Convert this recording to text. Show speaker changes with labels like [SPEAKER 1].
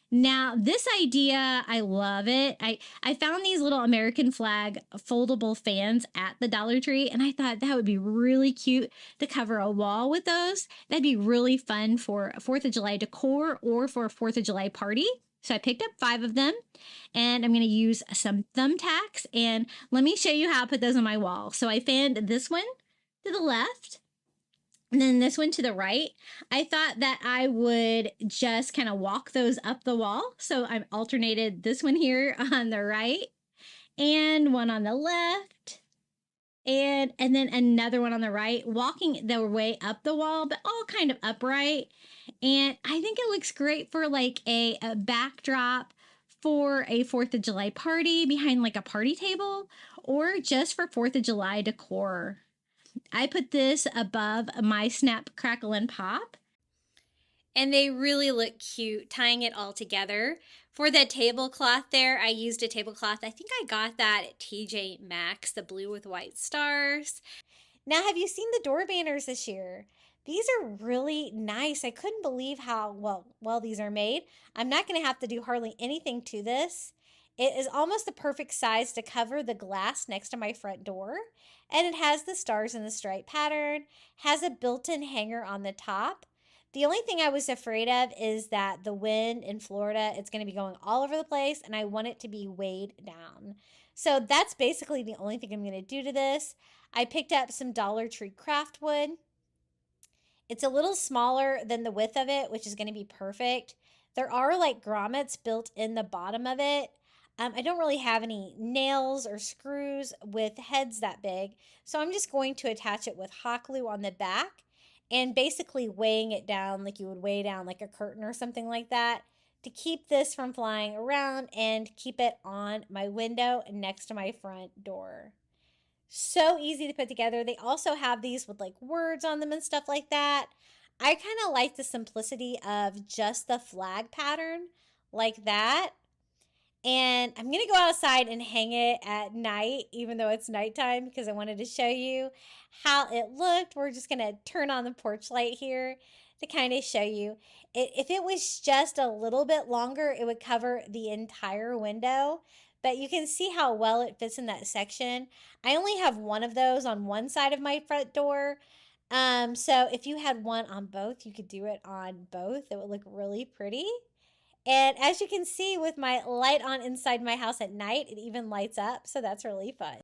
[SPEAKER 1] Now, this idea, I love it. I found these little American flag foldable fans at the Dollar Tree, and I thought that would be really cute to cover a wall with those. That'd be really fun for 4th of July decor or for a 4th of July party. So I picked up 5 of them, and I'm going to use some thumbtacks, and let me show you how I put those on my wall. So I fanned this one to the left, and then this one to the right. I thought that I would just kind of walk those up the wall. So I alternated this one here on the right and one on the left and then another one on the right, walking their way up the wall, but all kind of upright. And I think it looks great for like a backdrop for a 4th of July party behind like a party table or just for 4th of July decor. I put this above my Snap, Crackle, and Pop. And they really look cute tying it all together. For the tablecloth there, I used a tablecloth. I think I got that at TJ Maxx, the blue with white stars. Now, have you seen the door banners this year? These are really nice. I couldn't believe how well these are made. I'm not going to have to do hardly anything to this. It is almost the perfect size to cover the glass next to my front door. And it has the stars in the stripe pattern, has a built-in hanger on the top. The only thing I was afraid of is that the wind in Florida, it's going to be going all over the place, and I want it to be weighed down. So that's basically the only thing I'm going to do to this. I picked up some Dollar Tree craft wood. It's a little smaller than the width of it, which is going to be perfect. There are like grommets built in the bottom of it. I don't really have any nails or screws with heads that big, so I'm just going to attach it with hot glue on the back and basically weighing it down like you would weigh down like a curtain or something like that to keep this from flying around and keep it on my window next to my front door. So easy to put together. They also have these with like words on them and stuff like that. I kind of like the simplicity of just the flag pattern like that. And I'm going to go outside and hang it at night, even though it's nighttime, because I wanted to show you how it looked. We're just going to turn on the porch light here to kind of show you. If it was just a little bit longer, it would cover the entire window. But you can see how well it fits in that section. I only have one of those on one side of my front door. So if you had one on both, you could do it on both. It would look really pretty. And as you can see with my light on inside my house at night, it even lights up. So that's really fun.